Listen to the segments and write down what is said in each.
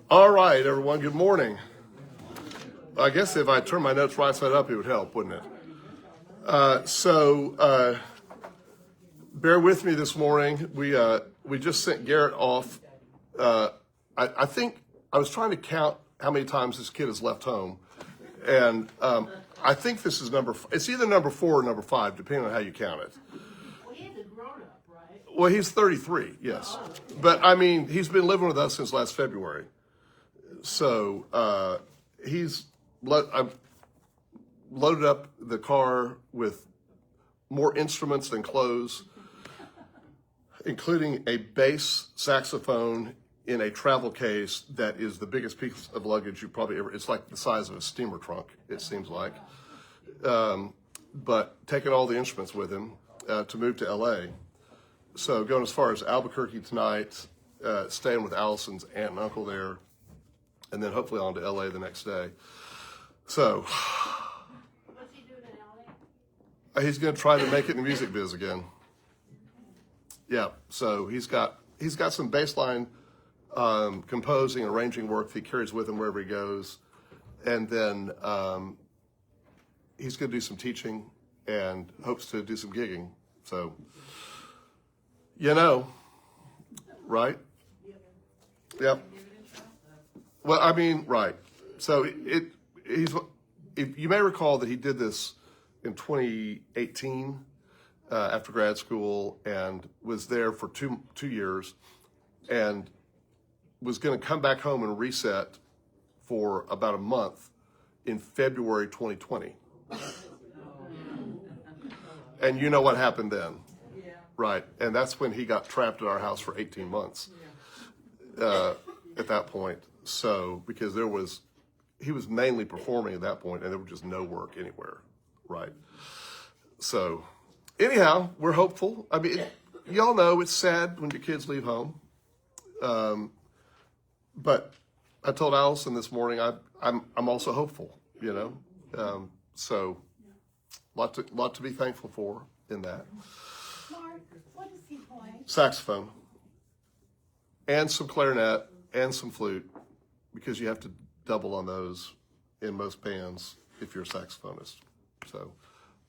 All right, everyone, good morning. I guess if I turn my notes right side up, it would help, wouldn't it? Bear with me this morning. We just sent Garrett off. I think I was trying to count how many times this kid has left home, and I think this is it's either number 4 or number 5, depending on how you count it. Well, he's a grown-up, right? Well, he's 33, yes. But, I mean, he's been living with us since last February. So I've loaded up the car with more instruments than clothes, including a bass saxophone in a travel case that is the biggest piece of luggage you probably ever, it's like the size of a steamer trunk, it seems like. But taking all the instruments with him to move to LA. So going as far as Albuquerque tonight, staying with Allison's aunt and uncle there, and then hopefully on to LA the next day. So What's he doing in LA? he's going to try to make it in the music biz again. Yeah, so he's got some baseline composing and arranging work that he carries with him wherever he goes, and then he's going to do some teaching and hopes to do some gigging. So, right? Yep. Well, I mean, right. So you may recall that he did this in 2018 after grad school and was there for two years and was going to come back home and reset for about a month in February 2020. And you know what happened then? Yeah. Right. And that's when he got trapped at our house for 18 months at that point. So, because he was mainly performing at that point and there was just no work anywhere. Right. So, anyhow, we're hopeful. I mean, y'all know it's sad when your kids leave home. But I told Allison this morning, I'm also hopeful, so lot to be thankful for in that. Mark, what does he play? Saxophone and some clarinet and some flute, because you have to double on those in most bands if you're a saxophonist. So,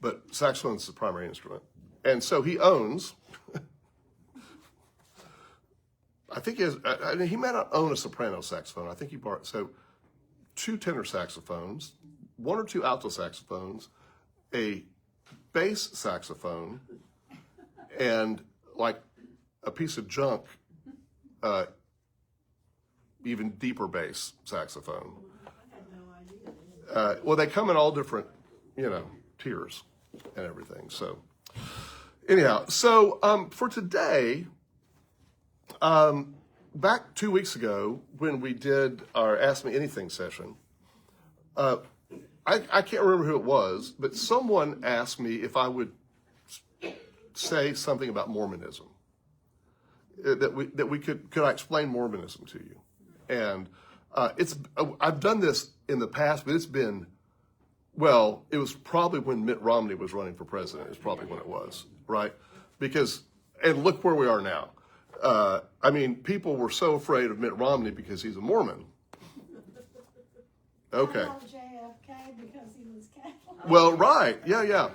but saxophone is the primary instrument. And so he owns, I think he may not own a soprano saxophone. I think he borrowed, 2 tenor saxophones, 1 or 2 alto saxophones, a bass saxophone, and like a piece of junk, even deeper bass saxophone. I had no idea. Well, they come in all different, tiers and everything. So anyhow, for today, back 2 weeks ago when we did our Ask Me Anything session, I can't remember who it was, but someone asked me if I would say something about Mormonism. That we could I explain Mormonism to you? And I've done this in the past, but it was probably when Mitt Romney was running for president. Is probably when it was, right? And look where we are now. I mean, people were so afraid of Mitt Romney because he's a Mormon. Okay. I know JFK because he was Catholic. Well, right. Yeah.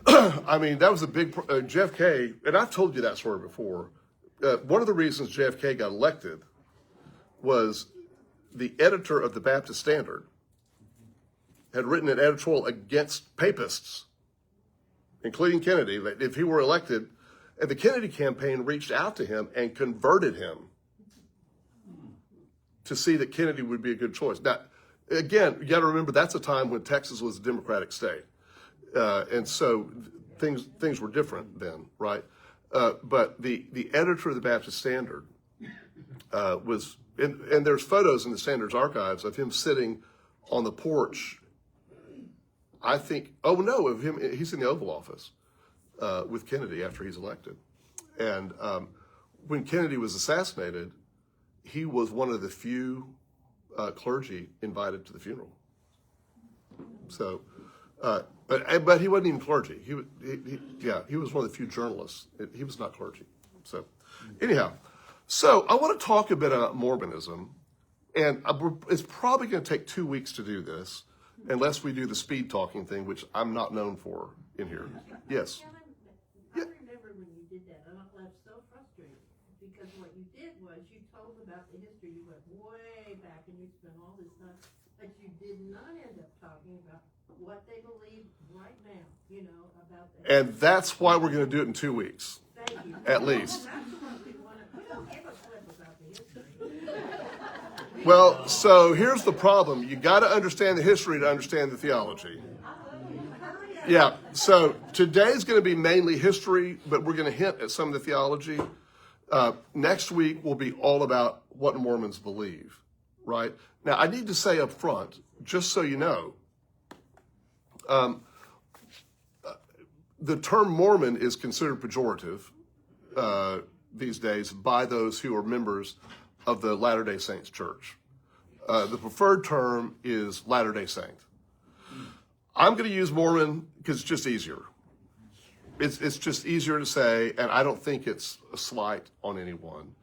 I mean, that was a big, JFK, and I've told you that story before. One of the reasons JFK got elected was the editor of the Baptist Standard had written an editorial against papists, including Kennedy, that if he were elected, and the Kennedy campaign reached out to him and converted him to see that Kennedy would be a good choice. Now, again, you got to remember that's a time when Texas was a Democratic state, and so things were different then, right? But the editor of the Baptist Standard was, and there's photos in the Standard's archives of him sitting on the porch. I think, of him. He's in the Oval Office with Kennedy after he's elected, and when Kennedy was assassinated, he was one of the few clergy invited to the funeral. So, But he wasn't even clergy. He was one of the few journalists. He was not clergy. So anyhow, so I want to talk a bit about Mormonism, and it's probably going to take 2 weeks to do this, unless we do the speed talking thing, which I'm not known for in here. Yes. I remember when you did that, and I was so frustrated because what you did was you told about the history. You went way back and you spent all this time, but you did not end up talking about what they believe right now, about that. And that's why we're going to do it in 2 weeks, Thank you. at least. That's what we want to don't give a flip about the history. Well, so here's the problem. You got to understand the history to understand the theology. Yeah, so today's going to be mainly history, but we're going to hint at some of the theology. Next week will be all about what Mormons believe, right? Now, I need to say up front, just so you know, the term Mormon is considered pejorative these days by those who are members of the Latter-day Saints Church. The preferred term is Latter-day Saint. I'm going to use Mormon because it's just easier. It's just easier to say, and I don't think it's a slight on anyone.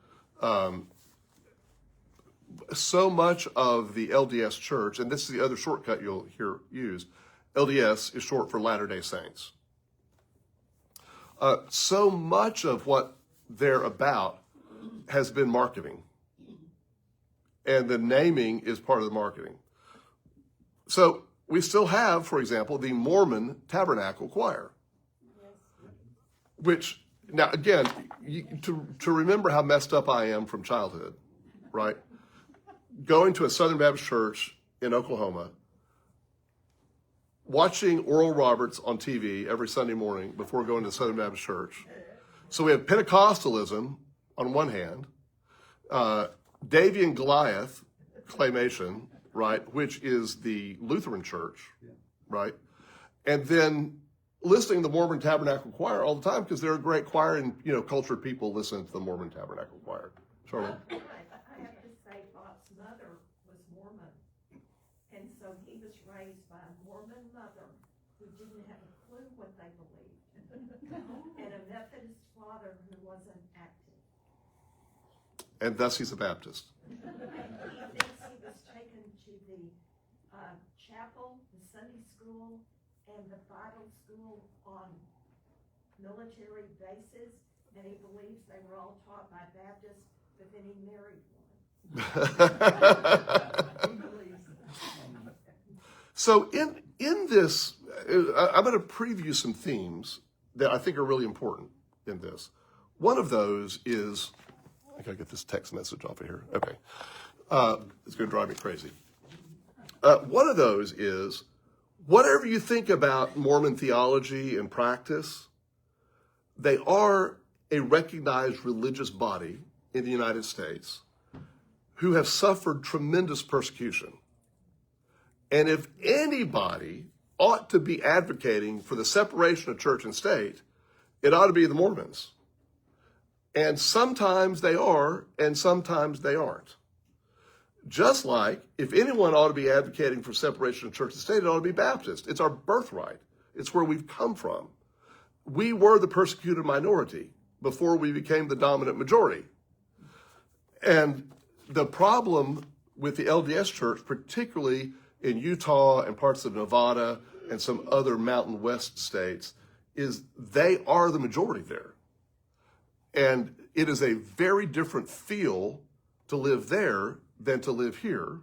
So much of the LDS Church, and this is the other shortcut you'll hear used, LDS is short for Latter-day Saints. So much of what they're about has been marketing. And the naming is part of the marketing. So we still have, for example, the Mormon Tabernacle Choir. Which, now again, to remember how messed up I am from childhood, right? Going to a Southern Baptist church in Oklahoma, watching Oral Roberts on TV every Sunday morning before going to Southern Baptist Church. So we have Pentecostalism on one hand, Davy and Goliath claymation, right, which is the Lutheran Church, right, and then listening to the Mormon Tabernacle Choir all the time because they're a great choir, and cultured people listen to the Mormon Tabernacle Choir. Charlotte? Right, but I have to say Bob's mother was Mormon, and so he was raised by a Mormon mother who didn't have a clue what they believed, and a Methodist father who wasn't active. And thus he's a Baptist. And he thinks he was taken to the chapel, the Sunday school, and the Bible school on military bases, and he believes they were all taught by Baptists, but then he married one. He believes that. So in this, I'm going to preview some themes that I think are really important in this. One of those is, I gotta get this text message off of here. Okay. It's going to drive me crazy. One of those is, whatever you think about Mormon theology and practice, they are a recognized religious body in the United States who have suffered tremendous persecution. And if anybody ought to be advocating for the separation of church and state, it ought to be the Mormons. And sometimes they are, and sometimes they aren't. Just like if anyone ought to be advocating for separation of church and state, it ought to be Baptist. It's our birthright. It's where we've come from. We were the persecuted minority before we became the dominant majority. And the problem with the LDS Church, particularly in Utah and parts of Nevada and some other Mountain West states, is they are the majority there. And it is a very different feel to live there than to live here,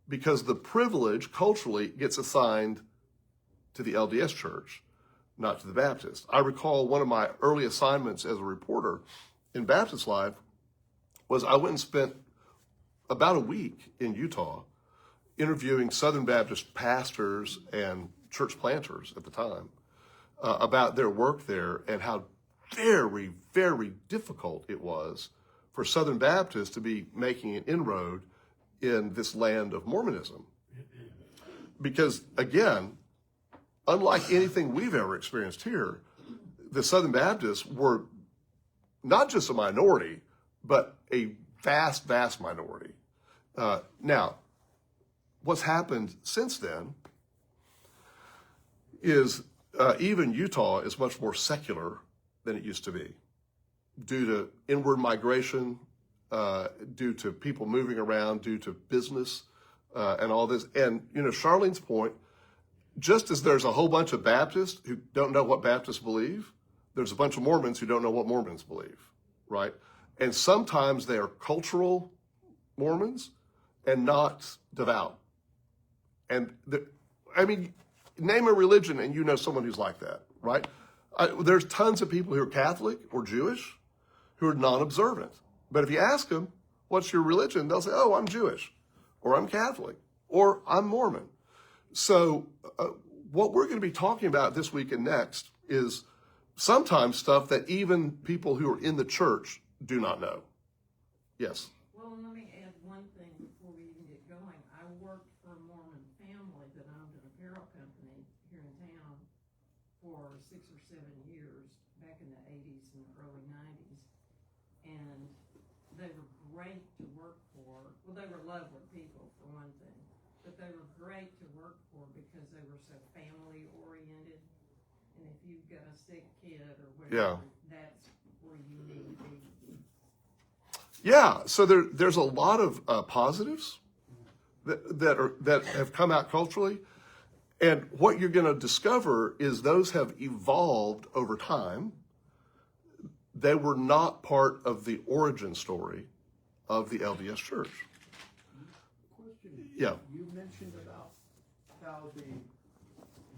because the privilege culturally gets assigned to the LDS Church, not to the Baptist. I recall one of my early assignments as a reporter in Baptist Life was I went and spent about a week in Utah interviewing Southern Baptist pastors and church planters at the time about their work there and how very, very difficult it was for Southern Baptists to be making an inroad in this land of Mormonism. Because, again, unlike anything we've ever experienced here, the Southern Baptists were not just a minority, but a vast, vast minority. Now, what's happened since then is even Utah is much more secular than it used to be due to inward migration, due to people moving around, due to business and all this. And, Charlene's point, just as there's a whole bunch of Baptists who don't know what Baptists believe, there's a bunch of Mormons who don't know what Mormons believe, right? And sometimes they are cultural Mormons and not devout. And, name a religion and you know someone who's like that, right? There's tons of people who are Catholic or Jewish who are non-observant. But if you ask them, what's your religion? They'll say, oh, I'm Jewish, or I'm Catholic, or I'm Mormon. So what we're going to be talking about this week and next is sometimes stuff that even people who are in the church do not know. Yes? Well, let me add one thing before we even get going. I worked for a Mormon family that owned an apparel company here in town for 6 or 7 years back in the 80s and early 90s. And they were great to work for. Well, they were lovely people, for one thing. But they were great to work for because they were so family oriented. And if you've got a sick kid or whatever, that's where you need to be. Yeah, so there's a lot of positives that have come out culturally. And what you're going to discover is those have evolved over time. They were not part of the origin story of the LDS Church. Question. Yeah. You mentioned about how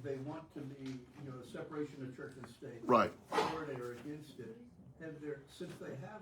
they want to be, separation of church and state. Right. Or they are against it. And since they have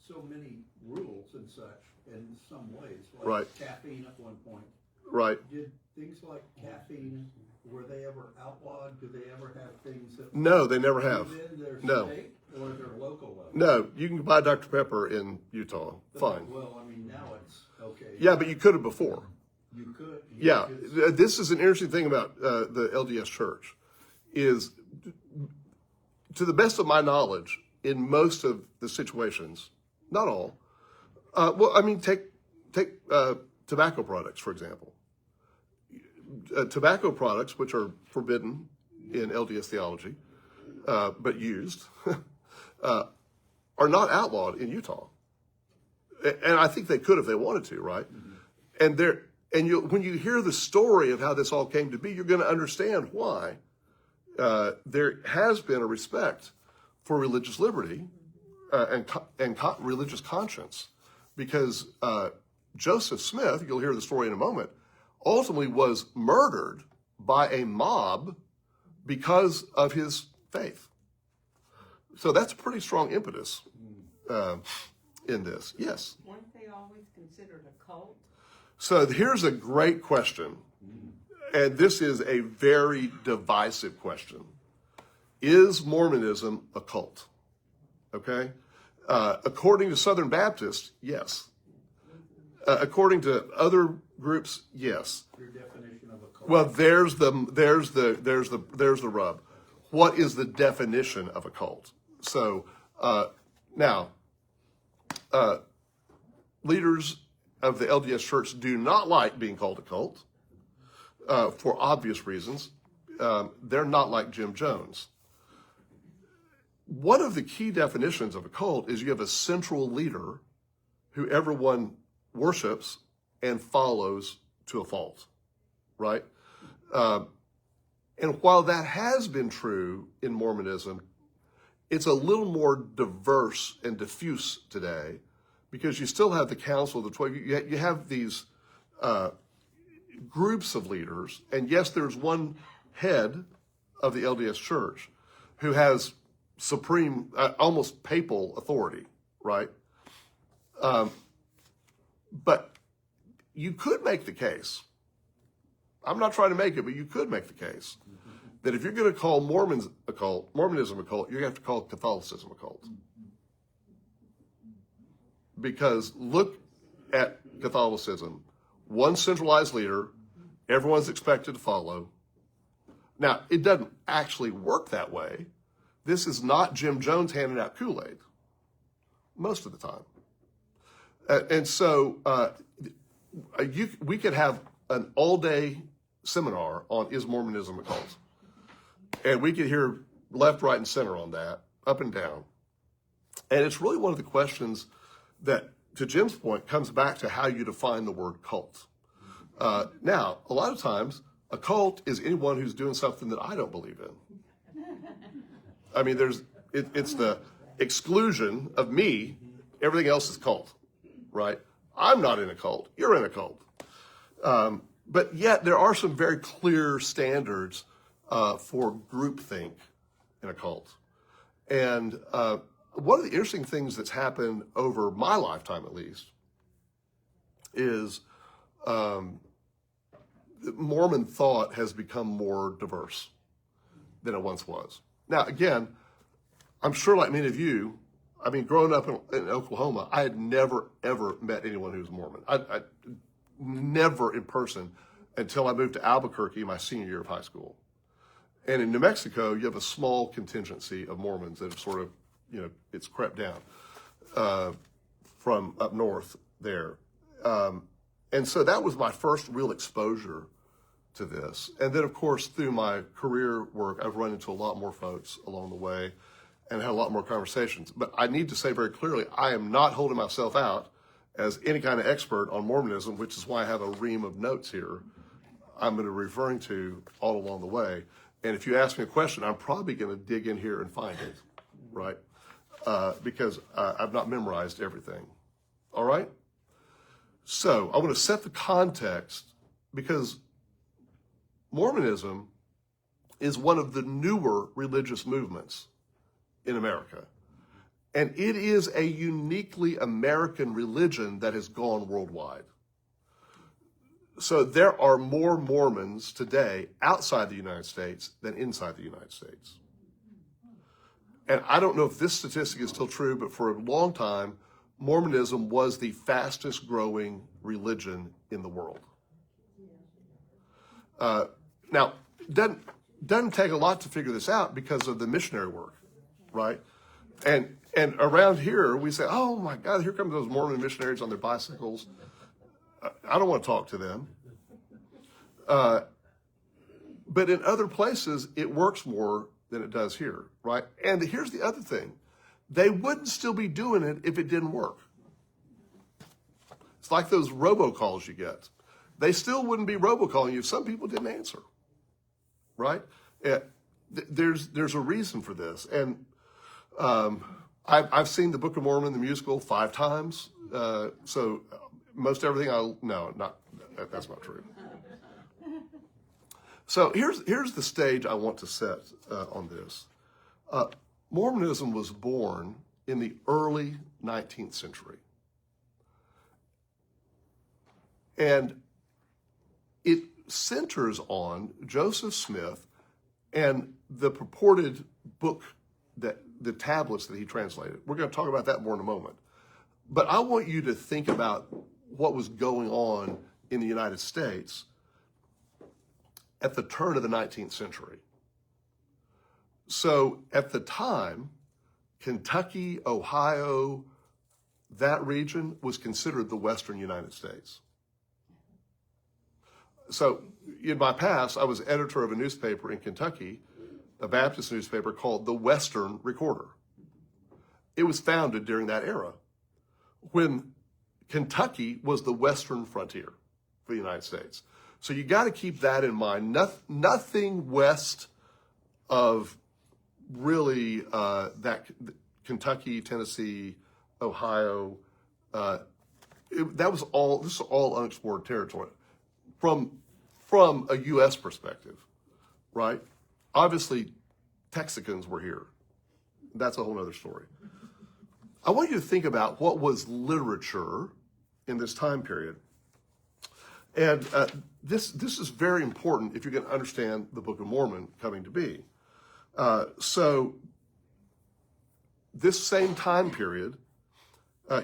so many rules and such in some ways, like Right. caffeine at one point. Right. Did things like caffeine, were they ever outlawed? Do they ever have things that No, they never have. within their No. state or their local level? No, you can buy Dr. Pepper in Utah. Fine. Well, now it's okay. Yeah, but you could have before. You could. Yeah, could- this is an interesting thing about the LDS Church is, to the best of my knowledge, in most of the situations, not all, take tobacco products, for example. Tobacco products, which are forbidden in LDS theology, but used, are not outlawed in Utah. And I think they could if they wanted to, right? Mm-hmm. When you hear the story of how this all came to be, you're going to understand why there has been a respect for religious liberty and religious conscience, because Joseph Smith, you'll hear the story in a moment, ultimately was murdered by a mob because of his faith. So that's a pretty strong impetus in this. Yes? Weren't they always considered a cult? So here's a great question, and this is a very divisive question. Is Mormonism a cult? Okay? According to Southern Baptists, yes. According to other groups, yes. Your definition of a cult. Well, there's the rub. What is the definition of a cult? So now, leaders of the LDS Church do not like being called a cult for obvious reasons. They're not like Jim Jones. One of the key definitions of a cult is you have a central leader who everyone worships and follows to a fault, right? And while that has been true in Mormonism, it's a little more diverse and diffuse today, because you still have the Council of the 12. You have these groups of leaders, and yes, there's one head of the LDS Church who has supreme, almost papal authority, right? But you could make the case, I'm not trying to make it, but you could make the case that if you're going to call Mormonism a cult, you're going to have to call Catholicism a cult. Because look at Catholicism. One centralized leader, everyone's expected to follow. Now, it doesn't actually work that way. This is not Jim Jones handing out Kool-Aid most of the time. And so we could have an all-day seminar on is Mormonism a cult? And we could hear left, right, and center on that, up and down. And it's really one of the questions that, to Jim's point, comes back to how you define the word cult. Now, a lot of times, a cult is anyone who's doing something that I don't believe in. I mean, it's the exclusion of me. Everything else is cult, right? I'm not in a cult. You're in a cult. But yet, there are some very clear standards for groupthink in a cult. And one of the interesting things that's happened over my lifetime, at least, is Mormon thought has become more diverse than it once was. Now, again, I'm sure like many of you, I mean, growing up in Oklahoma, I had never, ever met anyone who was Mormon. I never in person until I moved to Albuquerque my senior year of high school. And in New Mexico, you have a small contingency of Mormons that have sort of, it's crept down from up north there. And so that was my first real exposure to this. And then, of course, through my career work, I've run into a lot more folks along the way and had a lot more conversations. But I need to say very clearly, I am not holding myself out as any kind of expert on Mormonism, which is why I have a ream of notes here I'm going to be referring to all along the way. And if you ask me a question, I'm probably going to dig in here and find it, right? Because I've not memorized everything. All right? So I want to set the context because Mormonism is one of the newer religious movements in America. And it is a uniquely American religion that has gone worldwide. So there are more Mormons today outside the United States than inside the United States. And I don't know if this statistic is still true, but for a long time, Mormonism was the fastest growing religion in the world. Now, doesn't take a lot to figure this out because of the missionary work, right? And around here, we say, oh my God, here come those Mormon missionaries on their bicycles. I don't want to talk to them. But in other places, it works more than it does here, right? And here's the other thing. They wouldn't still be doing it if it didn't work. It's like those robocalls you get. They still wouldn't be robocalling you if some people didn't answer, right? There's a reason for this. And I've seen the Book of Mormon, the musical, 5 times. So most everything that's not true. So here's the stage I want to set on this. Mormonism was born in the early 19th century. And it centers on Joseph Smith and the purported book, the tablets that he translated. We're going to talk about that more in a moment. But I want you to think about what was going on in the United States at the turn of the 19th century. So at the time, Kentucky, Ohio, that region was considered the Western United States. So in my past, I was editor of a newspaper in Kentucky, a Baptist newspaper called the Western Recorder. It was founded during that era when Kentucky was the western frontier for the United States. So you got to keep that in mind. Nothing west of really that Kentucky, Tennessee, Ohio, this is all unexplored territory from a U.S. perspective, right? Obviously, Texicans were here. That's a whole other story. I want you to think about what was literature in this time period. And this is very important if you're going to understand the Book of Mormon coming to be. So this same time period,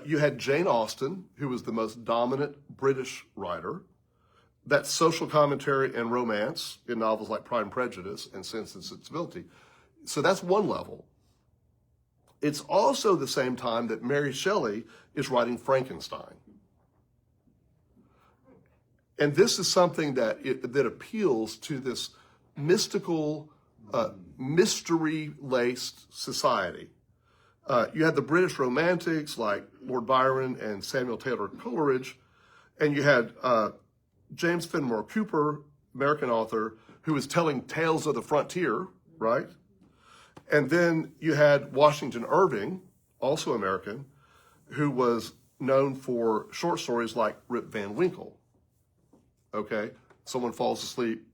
you had Jane Austen, who was the most dominant British writer. That's social commentary and romance in novels like Pride and Prejudice and Sense and Sensibility. So that's one level. It's also the same time that Mary Shelley is writing Frankenstein. And this is something that appeals to this mystical mystery-laced society. You had the British Romantics like Lord Byron and Samuel Taylor Coleridge, and you had James Fenimore Cooper, American author, who was telling tales of the frontier, right? And then you had Washington Irving, also American, who was known for short stories like Rip Van Winkle. Okay? Someone falls asleep,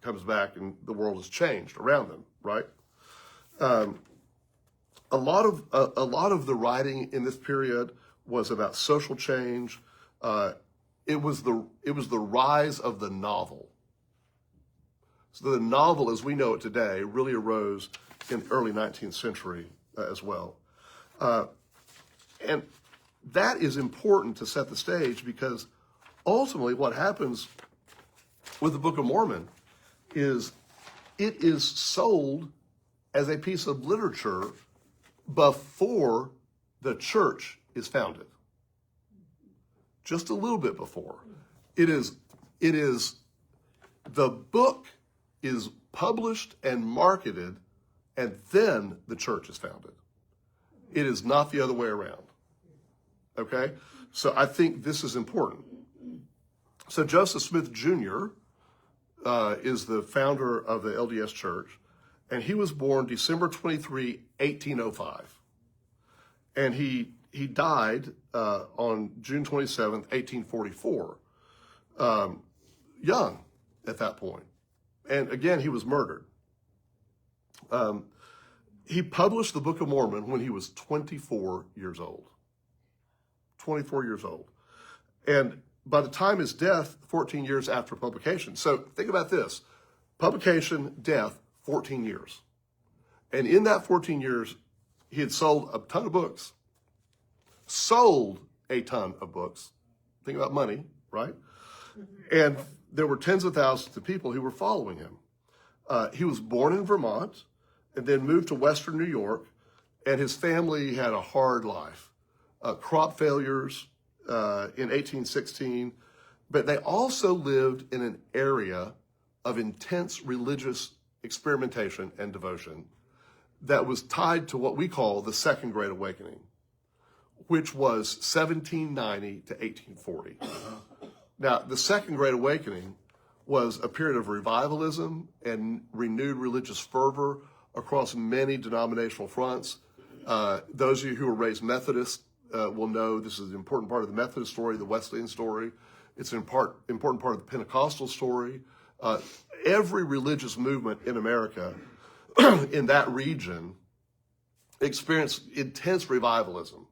comes back, and the world has changed around them, right? A lot of the writing in this period was about social change. It was the rise of the novel. So the novel, as we know it today, really arose in the early 19th century as well. And that is important to set the stage, because ultimately what happens with the Book of Mormon is it is sold as a piece of literature before the church is founded. Just a little bit before. The book is published and marketed, and then the church is founded. It is not the other way around. Okay? So I think this is important. So Joseph Smith Jr. Is the founder of the LDS Church, and he was born December 23, 1805. And he died on June 27, 1844, young at that point. And again, he was murdered. He published the Book of Mormon when he was 24 years old. 24 years old. And by the time his death, 14 years after publication. So think about this. Publication, death, 14 years. And in that 14 years, he had sold a ton of books. Sold a ton of books. Think about money, right? And there were tens of thousands of people who were following him. He was born in Vermont and then moved to Western New York, and his family had a hard life. Crop failures in 1816, but they also lived in an area of intense religious experimentation and devotion that was tied to what we call the Second Great Awakening, which was 1790 to 1840. Now, the Second Great Awakening was a period of revivalism and renewed religious fervor across many denominational fronts. Those of you who were raised Methodist will know this is an important part of the Methodist story, the Wesleyan story. It's an important part of the Pentecostal story. Every religious movement in America in that region experienced intense revivalism.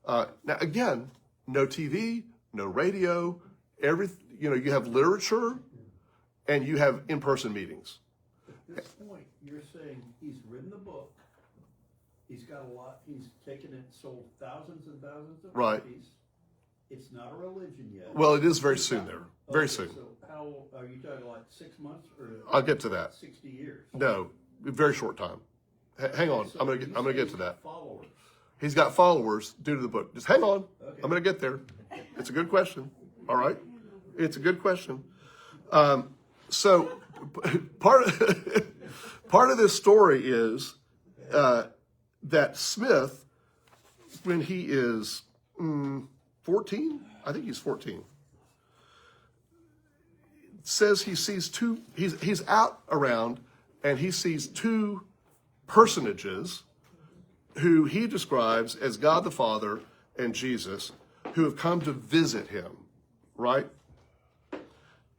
Now, again, no TV, no radio, you have literature and you have in-person meetings. At this point, you're saying he's written the book, he's got a lot, he's taken it, sold thousands and thousands of copies. It's not a religion yet. Well, it is very soon there. Very soon. So how, are you talking like 6 months or? I'll get to that. 60 years? No, very short time. Hang on, So I'm gonna get to that. Followers. He's got followers due to the book. Just hang on. Okay. I'm going to get there. It's a good question. All right? It's a good question. So part of this story is that Smith, when he is 14, I think he's 14, says he sees he's out around and he sees two personages who he describes as God the Father and Jesus, who have come to visit him, right?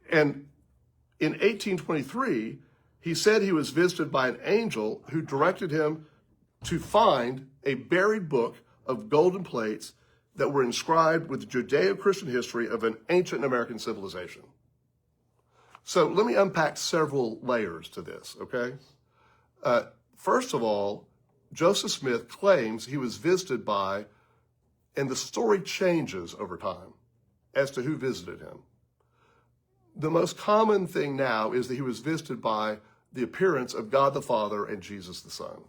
And in 1823, he said he was visited by an angel who directed him to find a buried book of golden plates that were inscribed with Judeo-Christian history of an ancient American civilization. So let me unpack several layers to this, okay? First of all, Joseph Smith claims he was visited by, and the story changes over time as to who visited him. The most common thing now is that he was visited by the appearance of God the Father and Jesus the Son.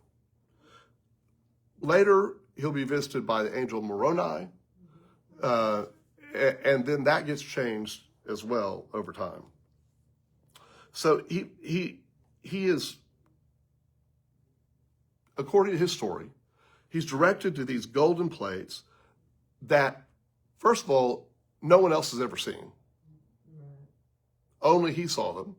Later, he'll be visited by the angel Moroni, and then that gets changed as well over time. So he is according to his story, he's directed to these golden plates that, first of all, no one else has ever seen. Only he saw them.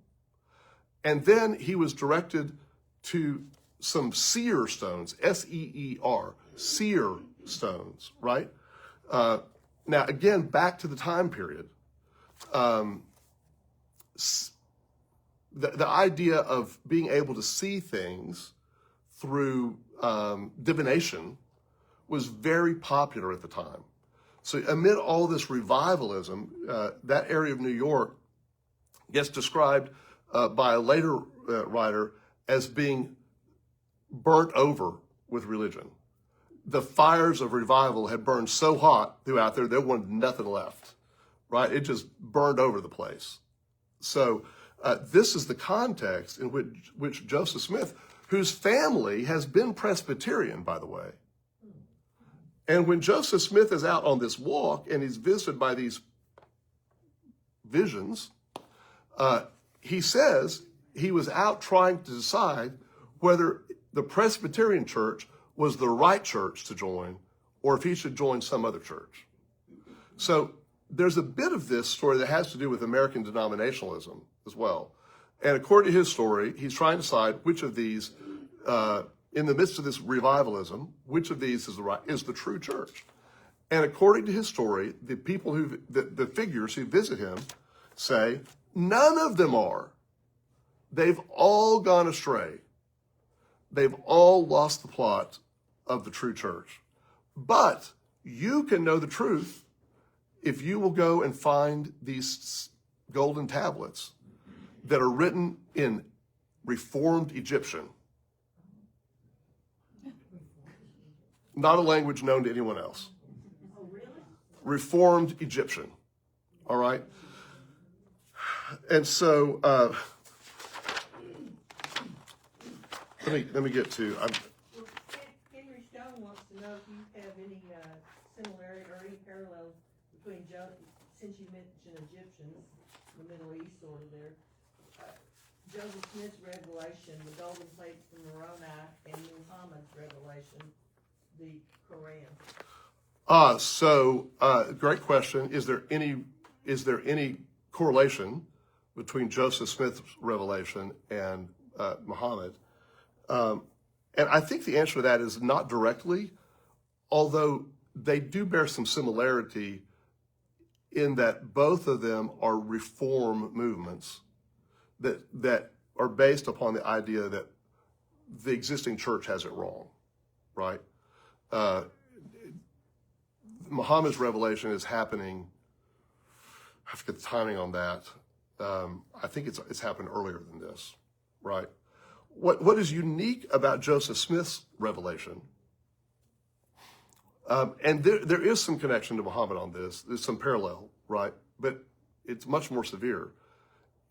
And then he was directed to some seer stones, S-E-E-R, seer stones, right? Now, again, back to the time period. The idea of being able to see things through divination was very popular at the time. So amid all this revivalism, that area of New York gets described by a later writer as being burnt over with religion. The fires of revival had burned so hot throughout there was nothing left, right? It just burned over the place. So this is the context in which Joseph Smith, whose family has been Presbyterian, by the way. And when Joseph Smith is out on this walk and he's visited by these visions, he says he was out trying to decide whether the Presbyterian church was the right church to join or if he should join some other church. So there's a bit of this story that has to do with American denominationalism as well. And according to his story, he's trying to decide which of these, in the midst of this revivalism, which of these is the true church. And according to his story, the people the figures who visit him say, none of them are. They've all gone astray. They've all lost the plot of the true church. But you can know the truth if you will go and find these golden tablets that are written in Reformed Egyptian. Not a language known to anyone else. Oh, really? Reformed Egyptian. All right? And so, let me get to. Well, Henry Stone wants to know if you have any similarity or any parallels between since you mentioned Egyptians, the Middle East sort of there, Joseph Smith's revelation, the golden plates from Moroni, and Muhammad's revelation, the Quran. Great question. Is there any correlation between Joseph Smith's revelation and Muhammad? And I think the answer to that is not directly, although they do bear some similarity in that both of them are reform movements that are based upon the idea that the existing church has it wrong, right? Muhammad's revelation is happening, I forget the timing on that. I think it's happened earlier than this, right? What is unique about Joseph Smith's revelation, and there is some connection to Muhammad on this, there's some parallel, right? But it's much more severe,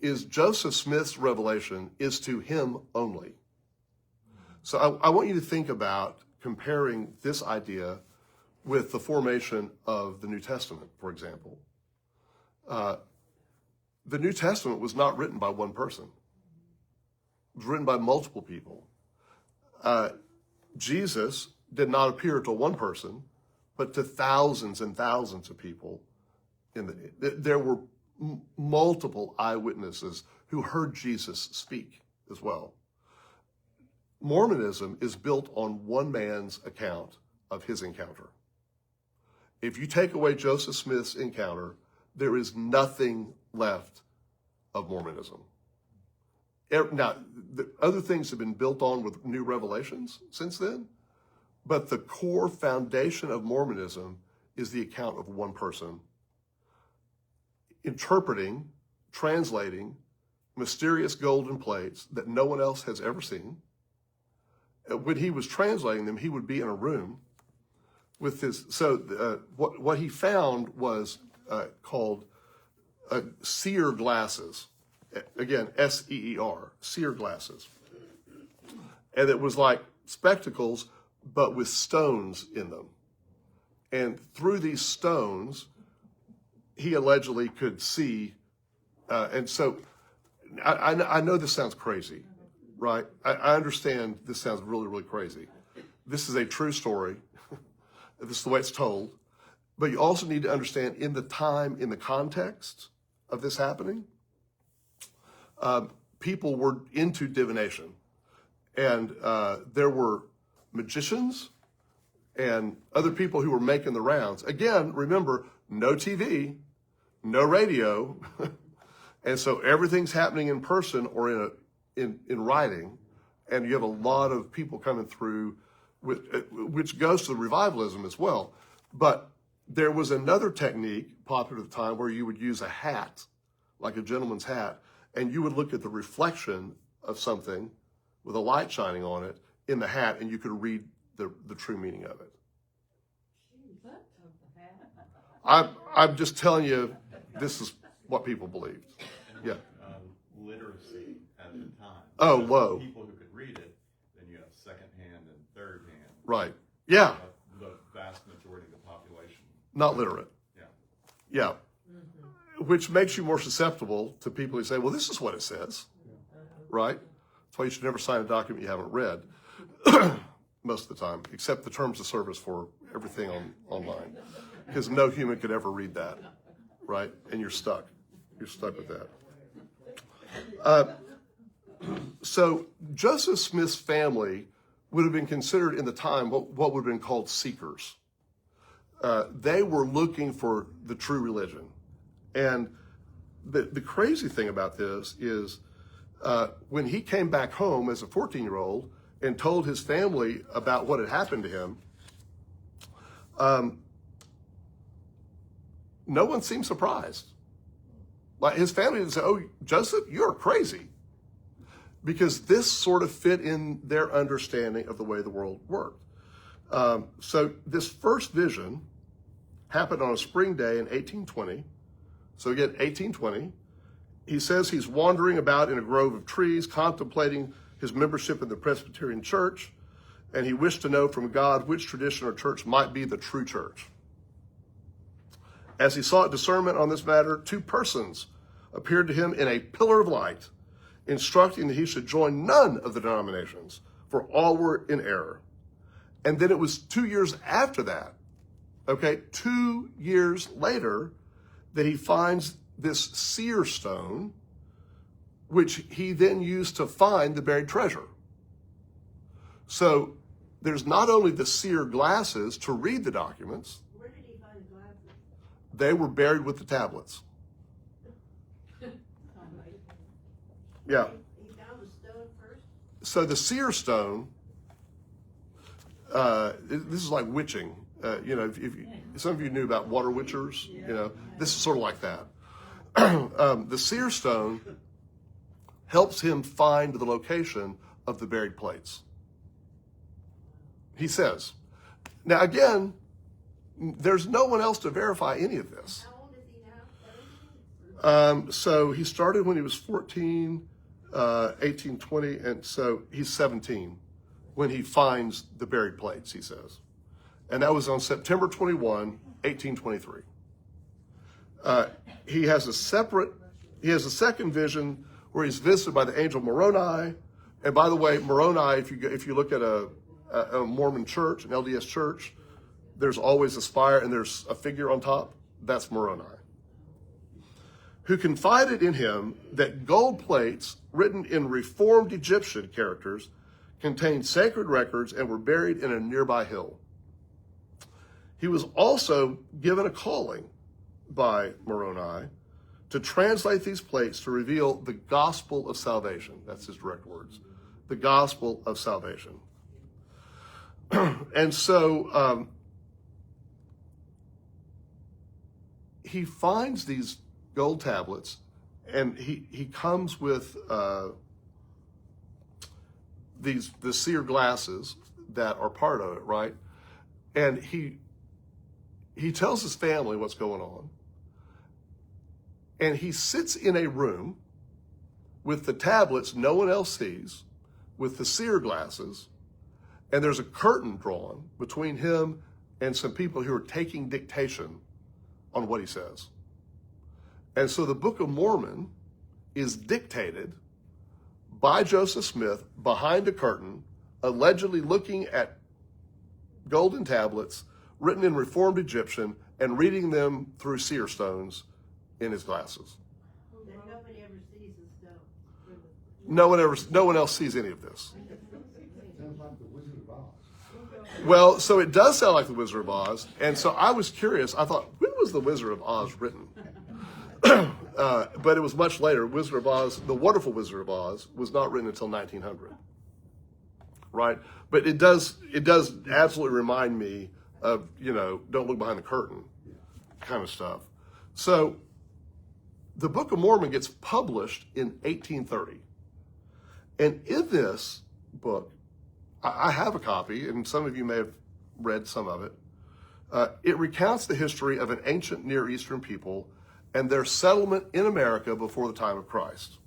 is Joseph Smith's revelation is to him only. So I want you to think about comparing this idea with the formation of the New Testament, for example. The New Testament was not written by one person. It was written by multiple people. Jesus did not appear to one person, but to thousands and thousands of people. There were multiple eyewitnesses who heard Jesus speak as well. Mormonism is built on one man's account of his encounter. If you take away Joseph Smith's encounter, there is nothing left of Mormonism. Now, the other things have been built on with new revelations since then, but the core foundation of Mormonism is the account of one person interpreting, translating mysterious golden plates that no one else has ever seen. When he was translating them, he would be in a room with his. So what he found was called seer glasses. Again, S-E-E-R, seer glasses. And it was like spectacles, but with stones in them. And through these stones, he allegedly could see. And so I know this sounds crazy, right? I understand this sounds really, really crazy. this is a true story. This is the way it's told. But you also need to understand in the time, in the context of this happening, people were into divination. And there were magicians and other people who were making the rounds. Again, remember, no TV, no radio. And so everything's happening in person or in writing. And you have a lot of people coming through, which goes to revivalism as well. But there was another technique popular at the time where you would use a hat, like a gentleman's hat, and you would look at the reflection of something with a light shining on it in the hat, and you could read the true meaning of it. I'm just telling you, this is what people believed. Yeah. Literacy at the time. Oh, So whoa. People who could read it, then you have second hand and third hand. Right. Yeah. The vast majority of the population. Not literate. Yeah. Yeah. Which makes you more susceptible to people who say, well, this is what it says. Right? That's why you should never sign a document you haven't read most of the time, except the terms of service for everything online. Because no human could ever read that. Right? And you're stuck. You're stuck with that. So Joseph Smith's family would have been considered in the time what would have been called seekers. They were looking for the true religion. And the crazy thing about this is when he came back home as a 14-year-old and told his family about what had happened to him, no one seemed surprised. Like his family didn't say, oh, Joseph, you're crazy. Because this sort of fit in their understanding of the way the world worked. So this first vision happened on a spring day in 1820. So again, 1820. He says he's wandering about in a grove of trees, contemplating his membership in the Presbyterian Church, and he wished to know from God which tradition or church might be the true church. As he sought discernment on this matter, two persons appeared to him in a pillar of light, instructing that he should join none of the denominations, for all were in error. And then it was 2 years after that, 2 years later, that he finds this seer stone, which he then used to find the buried treasure. So there's not only the seer glasses to read the documents, Where did he find the glasses? they were buried with the tablets. Yeah. He found the stone first? So the seer stone, this is like witching. If some of you knew about water witchers, this is sort of like that. The seer stone helps him find the location of the buried plates. He says. Now again, there's no one else to verify any of this. How old is he now? 17? So he started when he was 14, 18, 20, and so he's 17 when he finds the buried plates, he says. And that was on September 21, 1823. He has a second vision where he's visited by the angel Moroni. And by the way, Moroni, if you look at a Mormon church, an LDS church, there's always a spire and there's a figure on top. That's Moroni. Who confided in him that gold plates written in Reformed Egyptian characters contained sacred records and were buried in a nearby hill. He was also given a calling by Moroni to translate these plates to reveal the gospel of salvation. That's his direct words. The gospel of salvation. And so he finds these gold tablets, and he comes with the seer glasses that are part of it, right? And he tells his family what's going on. And he sits in a room with the tablets no one else sees, with the seer glasses, and there's a curtain drawn between him and some people who are taking dictation on what he says. And so the Book of Mormon is dictated by Joseph Smith behind a curtain, allegedly looking at golden tablets written in Reformed Egyptian and reading them through seer stones in his glasses. That nobody ever sees the stone. No one else sees any of this. Sounds like the Wizard of Oz. Well, so it does sound like the Wizard of Oz, and so I was curious. I thought, when was the Wizard of Oz written? But it was much later. Wizard of Oz, the wonderful Wizard of Oz, was not written until 1900, right? But it does absolutely remind me of, don't look behind the curtain kind of stuff. So the Book of Mormon gets published in 1830. And in this book, I have a copy, and some of you may have read some of it. It recounts the history of an ancient Near Eastern people and their settlement in America before the time of Christ.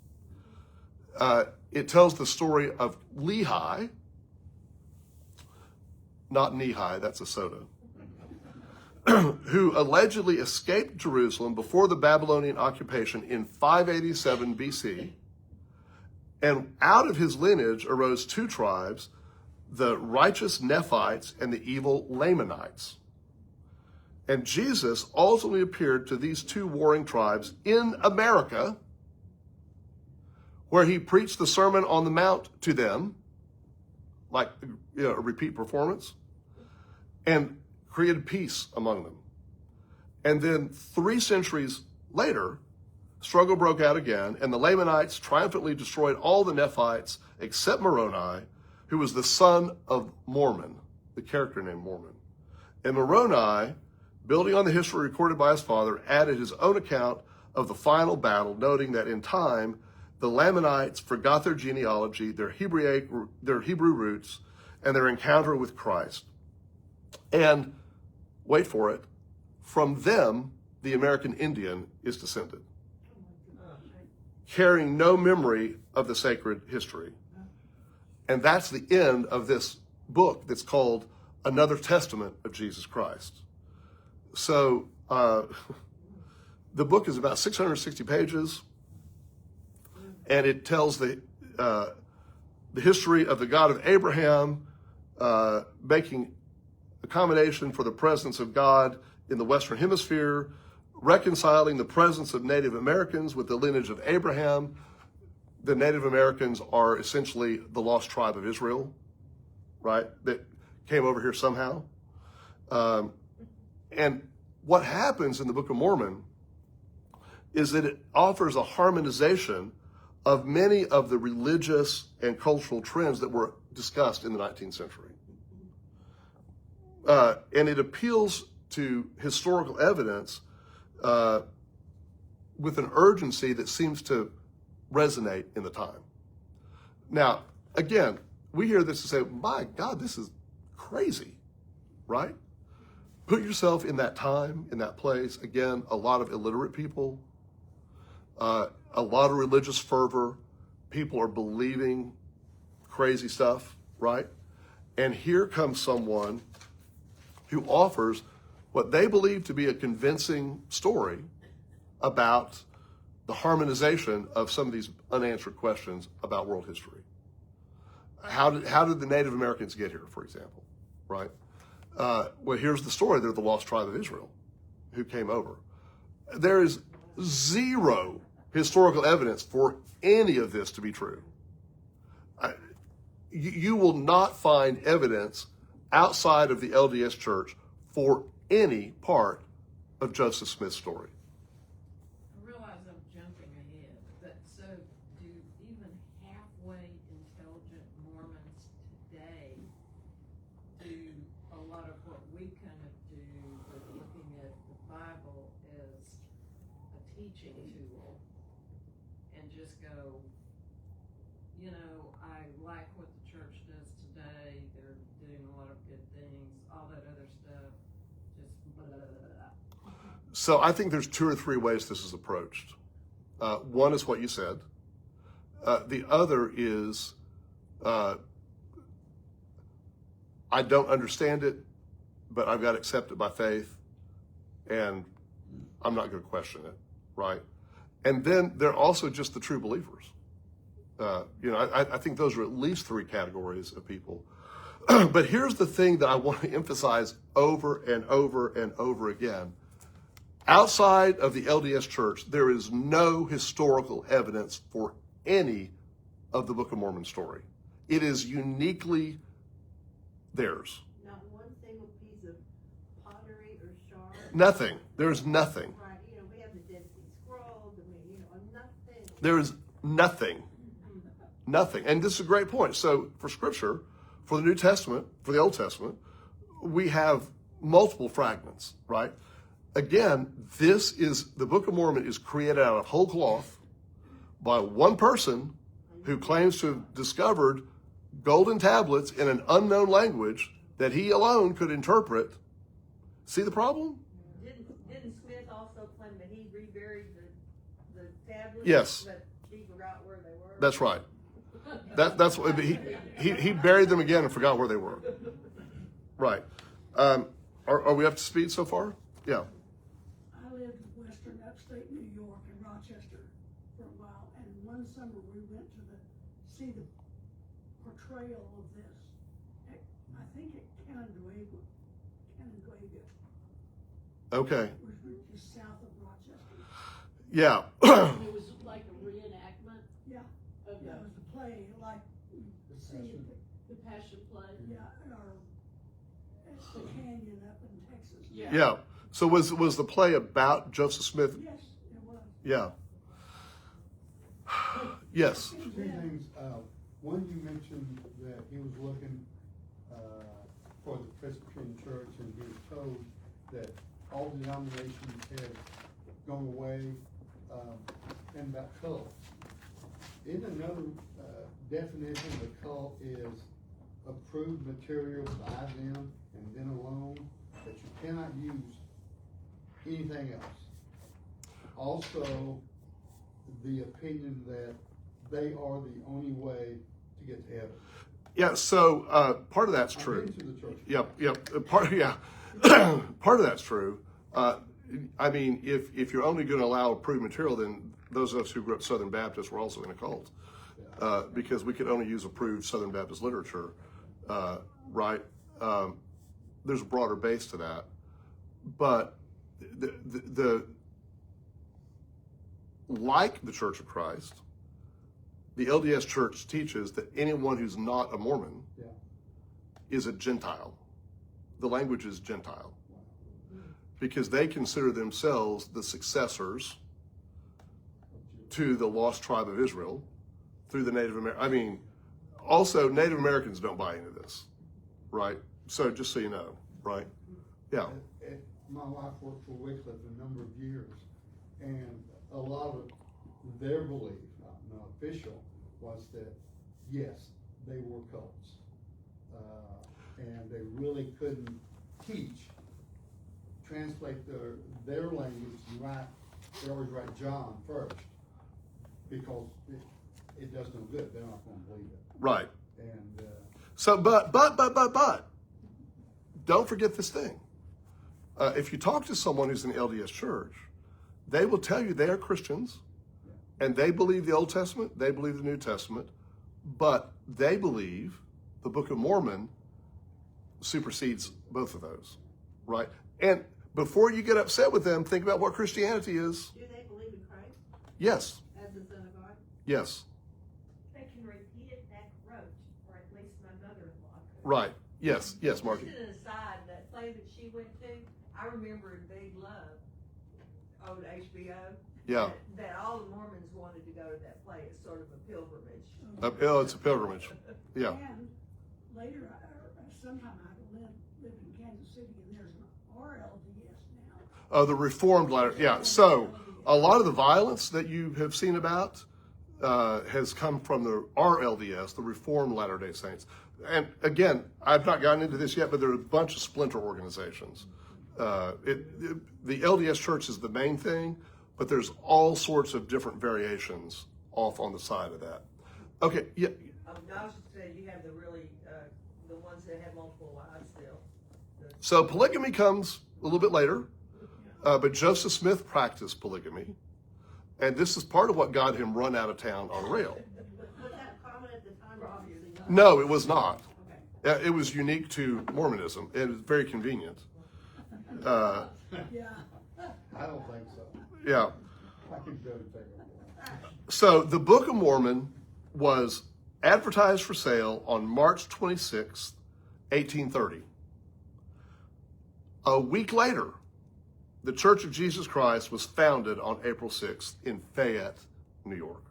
It tells the story of Lehi, not Nehi, that's a soda, who allegedly escaped Jerusalem before the Babylonian occupation in 587 BC. And out of his lineage arose two tribes, the righteous Nephites and the evil Lamanites. And Jesus ultimately appeared to these two warring tribes in America, where he preached the Sermon on the Mount to them, like a repeat performance, and created peace among them. And then 3 centuries later, struggle broke out again, and the Lamanites triumphantly destroyed all the Nephites except Moroni, who was the son of Mormon, the character named Mormon. And Moroni, building on the history recorded by his father, added his own account of the final battle, noting that in time, the Lamanites forgot their genealogy, their Hebrew roots, and their encounter with Christ. And, wait for it, from them, the American Indian is descended, carrying no memory of the sacred history. And that's the end of this book that's called Another Testament of Jesus Christ. So the book is about 660 pages, and it tells the history of the God of Abraham making accommodation for the presence of God in the Western Hemisphere, reconciling the presence of Native Americans with the lineage of Abraham. The Native Americans are essentially the lost tribe of Israel, right, that came over here somehow. And what happens in the Book of Mormon is that it offers a harmonization of many of the religious and cultural trends that were discussed in the 19th century. And it appeals to historical evidence with an urgency that seems to resonate in the time. Now, again, we hear this and say, my God, this is crazy, right? Put yourself in that time, in that place. Again, a lot of illiterate people, a lot of religious fervor. People are believing crazy stuff, right? And here comes someone who offers what they believe to be a convincing story about the harmonization of some of these unanswered questions about world history. How did the Native Americans get here, for example, right? Well, here's the story. They're the lost tribe of Israel who came over. There is zero historical evidence for any of this to be true. You will not find evidence outside of the LDS Church for any part of Joseph Smith's story. I realize I'm jumping ahead, but so do even halfway intelligent Mormons today do a lot of what we kind of do with looking at the Bible as a teaching tool and just go, I like what the church does today, they're doing a lot of good things, all that other stuff, just blah, blah, blah, blah. So I think there's 2 or 3 ways this is approached. One is what you said. The other is I don't understand it, but I've got to accept it by faith, and I'm not going to question it, right? And then there are also just the true believers. I think those are at least 3 categories of people. But here's the thing that I want to emphasize over and over and over again. Outside of the LDS Church, there is no historical evidence for any of the Book of Mormon story. It is uniquely theirs. Not one single piece of pottery or shard. Nothing. There's nothing. Right, we have the Dead Sea Scrolls, nothing. There is nothing. Nothing. And this is a great point. So for Scripture, for the New Testament, for the Old Testament, we have multiple fragments, right? Again, the Book of Mormon is created out of whole cloth by one person who claims to have discovered golden tablets in an unknown language that he alone could interpret. See the problem? Didn't Smith also claim that he reburied the tablets? Yes. But he forgot where they were? That's right. That's what he buried them again and forgot where they were. Right. Are we up to speed so far? Yeah. I lived in western upstate New York in Rochester for a while, and one summer we went to see the portrayal of this. I think at Canandaigua. Okay. Which was just south of Rochester. Yeah. It was like a reenactment Yeah. of It was a play, like, the Passion Play. yeah, or it's the canyon up in Texas. Yeah. So was the play about Joseph Smith? Yes, it was. Yeah. Yes. Two things. One, you mentioned that he was looking for the Presbyterian Church, and he was told that all denominations had gone away, and about cults. In another definition, the cult is approved material by them and them alone, that you cannot use anything else. Also, the opinion that they are the only way to get to heaven. Yeah. So part of that's I've true. been to the church. Yep. Part of that's true. I mean, if you're only going to allow approved material, then those of us who grew up Southern Baptist were also in a cult, because we could only use approved Southern Baptist literature, right? There's a broader base to that, but like the Church of Christ, the LDS Church teaches that anyone who's not a Mormon Yeah. is a Gentile. The language is Gentile, because they consider themselves the successors to the lost tribe of Israel through the Native American. I mean, also Native Americans don't buy into this, right? So just so you know, right? Yeah. My wife worked for Wycliffe a number of years, and a lot of their belief, not official, was that yes, they were cults, and they really couldn't translate their language and write. They always write John first, because it does no good. They're not going to believe it. Right. And So, but, don't forget this thing. If you talk to someone who's in the LDS Church, they will tell you they are Christians, and they believe the Old Testament, they believe the New Testament, but they believe the Book of Mormon supersedes both of those, right? And before you get upset with them, think about what Christianity is. Do they believe in Christ Yes, as the Son of God? yes, They can repeat it back rote, or at least my mother-in-law could. right, yes, Marky. Just an aside, that play that she went to, I remember in Big Love, old HBO. Yeah. That all the Mormons wanted to go to that play as sort of a pilgrimage. It's a pilgrimage. Yeah. And later, sometime I lived in Kansas City, and there's an RLDS now. The Reformed letter. Yeah. So a lot of the violence that you have seen about has come from the RLDS, the Reformed Latter-day Saints. And again, I've not gotten into this yet, but there are a bunch of splinter organizations. The LDS Church is the main thing, but there's all sorts of different variations off on the side of that. Okay. Yeah. I was just saying, you have the really, the ones that have multiple wives still. So polygamy comes a little bit later, but Joseph Smith practiced polygamy, and this is part of what got him run out of town on a rail. Was that common at the time? Obviously not. No, it was not. Okay. It was unique to Mormonism, and it's very convenient. Yeah. I don't think so. Yeah. I can go take it. So the Book of Mormon was advertised for sale on March 26, 1830. A week later, the Church of Jesus Christ was founded on April 6th in Fayette, New York.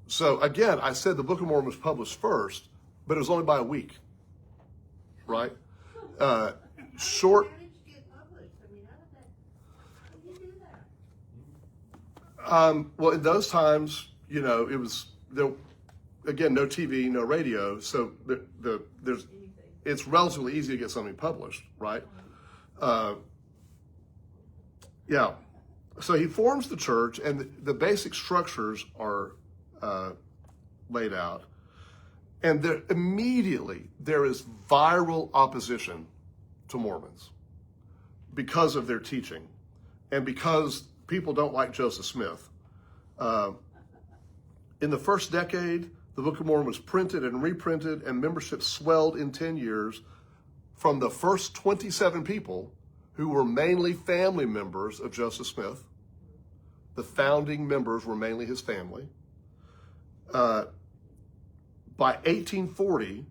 So again, I said the Book of Mormon was published first, but it was only by a week, right? Short. How did you get published? I mean, how did you do that? Well, in those times, it was there. Again, no TV, no radio, so it's relatively easy to get something published, right? Yeah. So he forms the church, and the basic structures are laid out. And immediately there is viral opposition to Mormons because of their teaching and because people don't like Joseph Smith. In the first decade, the Book of Mormon was printed and reprinted, and membership swelled in 10 years from the first 27 people who were mainly family members of Joseph Smith. The founding members were mainly his family. By 1840,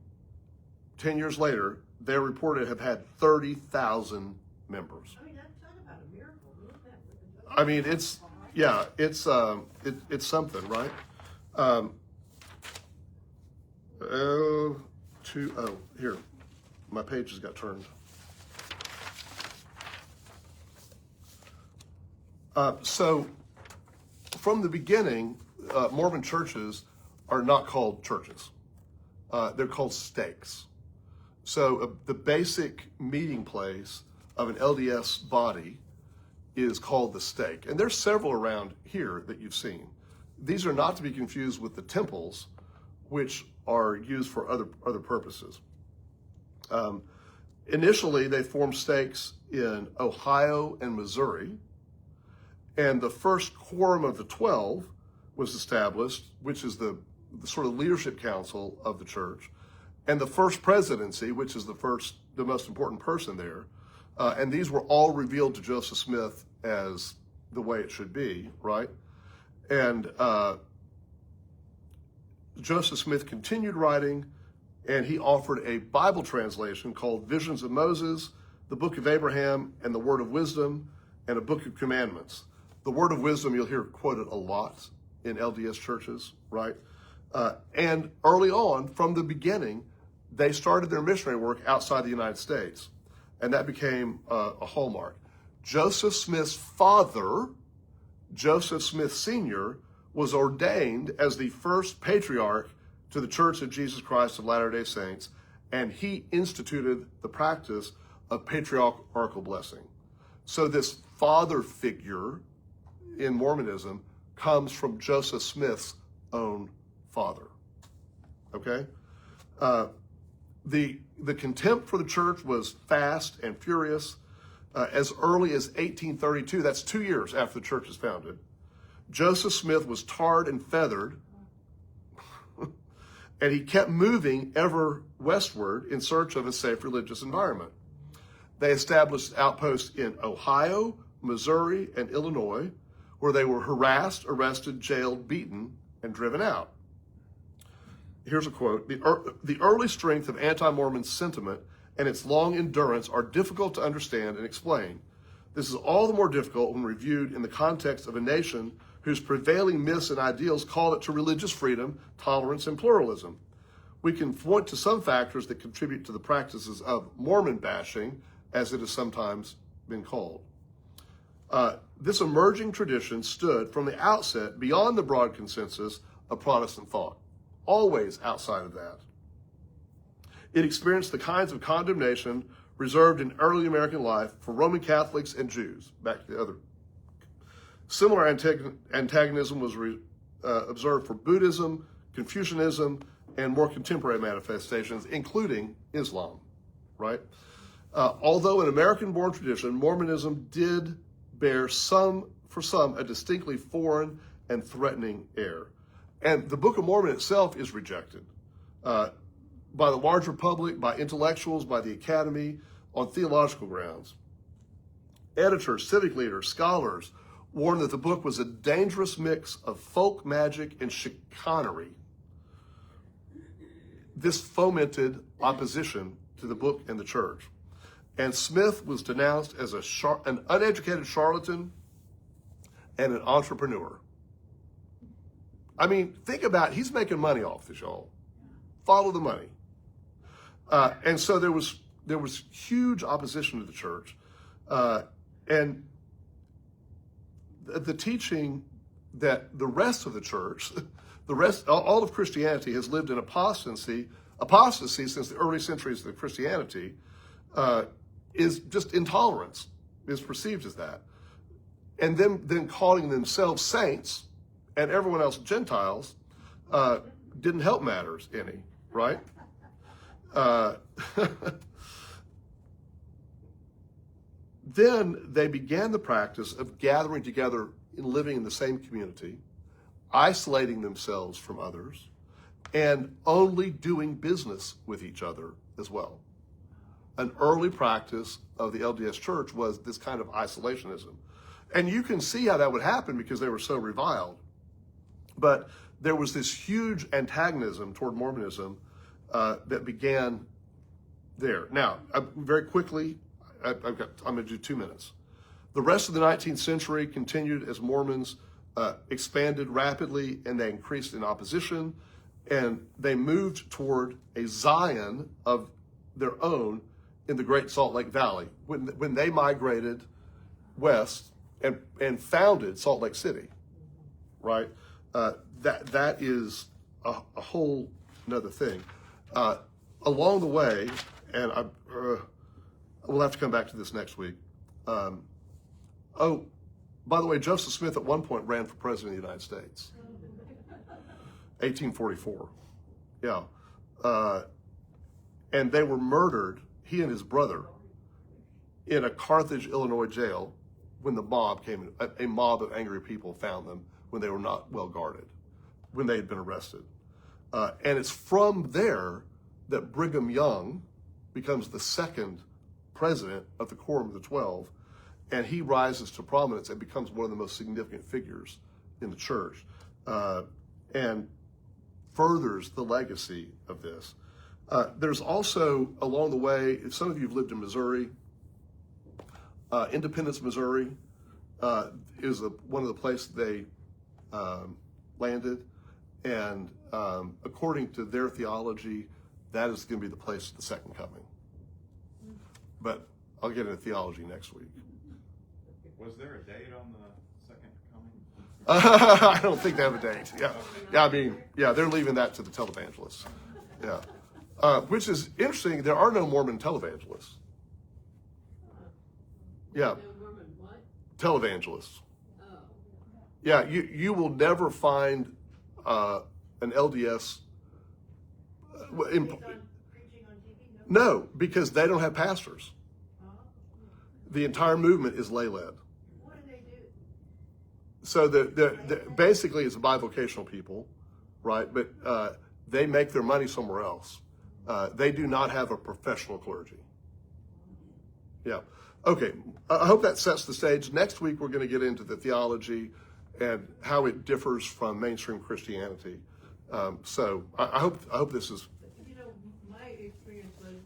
10 years later, they're reported to have had 30,000 members. I mean, talk about a miracle, isn't that? I mean, it's something, right? Here, my page has got turned. So, from the beginning, Mormon churches are not called churches. They're called stakes. So the basic meeting place of an LDS body is called the stake. And there's several around here that you've seen. These are not to be confused with the temples, which are used for other purposes. Initially, they formed stakes in Ohio and Missouri. And the first quorum of the 12 was established, which is the sort of leadership council of the church, and the first presidency, which is the most important person there. And these were all revealed to Joseph Smith as the way it should be, right? And Joseph Smith continued writing, and he offered a Bible translation called Visions of Moses, the Book of Abraham, and the Word of Wisdom, and a Book of Commandments. The Word of Wisdom you'll hear quoted a lot in LDS churches, right? And early on, from the beginning, they started their missionary work outside the United States, and that became a hallmark. Joseph Smith's father, Joseph Smith Sr., was ordained as the first patriarch to the Church of Jesus Christ of Latter-day Saints, and he instituted the practice of patriarchal blessing. So this father figure in Mormonism comes from Joseph Smith's own father. Okay? The contempt for the church was fast and furious. As early as 1832, that's 2 years after the church was founded, Joseph Smith was tarred and feathered, and he kept moving ever westward in search of a safe religious environment. They established outposts in Ohio, Missouri, and Illinois, where they were harassed, arrested, jailed, beaten, and driven out. Here's a quote: the early strength of anti-Mormon sentiment and its long endurance are difficult to understand and explain. This is all the more difficult when reviewed in the context of a nation whose prevailing myths and ideals call it to religious freedom, tolerance, and pluralism. We can point to some factors that contribute to the practices of Mormon bashing, as it has sometimes been called. This emerging tradition stood from the outset beyond the broad consensus of Protestant thought, always outside of that. It experienced the kinds of condemnation reserved in early American life for Roman Catholics and Jews. Back to the other. Similar antagonism was observed for Buddhism, Confucianism, and more contemporary manifestations, including Islam, right? Although an American-born tradition, Mormonism did bear for some, a distinctly foreign and threatening air. And the Book of Mormon itself is rejected. by the larger public, by intellectuals, by the academy, on theological grounds. Editors, civic leaders, scholars warned that the book was a dangerous mix of folk magic and chicanery. This fomented opposition to the book and the church. And Smith was denounced as an uneducated charlatan and an entrepreneur. I mean, think about it. He's making money off this, y'all. Follow the money. And so there was huge opposition to the church. And the teaching that the rest of the church, all of Christianity has lived in apostasy since the early centuries of Christianity, is just intolerance, is perceived as that. And then calling themselves saints and everyone else Gentiles didn't help matters any, right? Then they began the practice of gathering together and living in the same community, isolating themselves from others, and only doing business with each other as well. An early practice of the LDS Church was this kind of isolationism. And you can see how that would happen because they were so reviled. But there was this huge antagonism toward Mormonism that began there. Now, very quickly, I'm going to do 2 minutes. The rest of the 19th century continued as Mormons expanded rapidly and they increased in opposition, and they moved toward a Zion of their own in the Great Salt Lake Valley when they migrated west and founded Salt Lake City, right? That is a whole another thing. Along the way, and we'll have to come back to this next week. By the way, Joseph Smith at one point ran for president of the United States. 1844. Yeah. And they were murdered, he and his brother, in a Carthage, Illinois jail when the mob came in. A mob of angry people found them when they were not well guarded, when they had been arrested. And it's from there that Brigham Young becomes the second president of the Quorum of the 12, and he rises to prominence and becomes one of the most significant figures in the church, and furthers the legacy of this. There's also, along the way, if some of you have lived in Missouri, Independence, Missouri is one of the places they landed, and according to their theology, that is going to be the place of the second coming. But I'll get into theology next week. Was there a date on the second coming? I don't think they have a date. Yeah. I mean, they're leaving that to the televangelists. Yeah. Which is interesting. There are no Mormon televangelists. Yeah. Televangelists. Yeah, you will never find an LDS. No, because they don't have pastors. The entire movement is lay-led. What do they do? So basically it's bivocational people, right? But they make their money somewhere else. They do not have a professional clergy. Yeah. Okay. I hope that sets the stage. Next week we're going to get into the theology and how it differs from mainstream Christianity. So I hope this is. You know, my experience was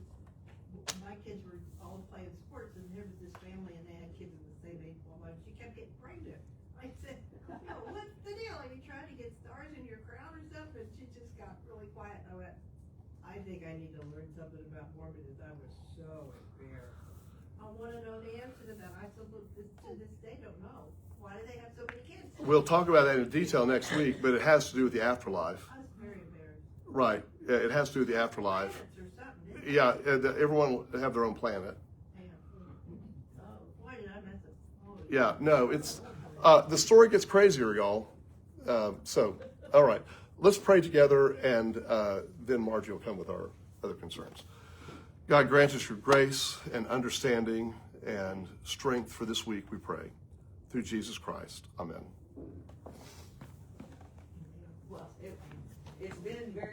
my kids were all playing sports, and there was this family, and they had kids in the same age. Well, she kept getting pregnant. I said, "No, what's the deal? Are you trying to get stars in your crown or something?" She just got really quiet. I went, "I think I need to learn something about Mormonism." I was so embarrassed. I want to know the answer to that. I still, to this day, don't know. Why do they have so many kids? We'll talk about that in detail next week, but it has to do with the afterlife. I was very embarrassed. Right. It has to do with the afterlife. Planets or something, didn't Yeah, everyone will have their own planet. they? Oh, why did I mess up? Oh, Yeah, no, it's the story gets crazier, y'all. So, all right, let's pray together, and then Margie will come with our other concerns. God, grant us your grace and understanding and strength for this week, we pray. Through Jesus Christ. Amen. Well, it's been very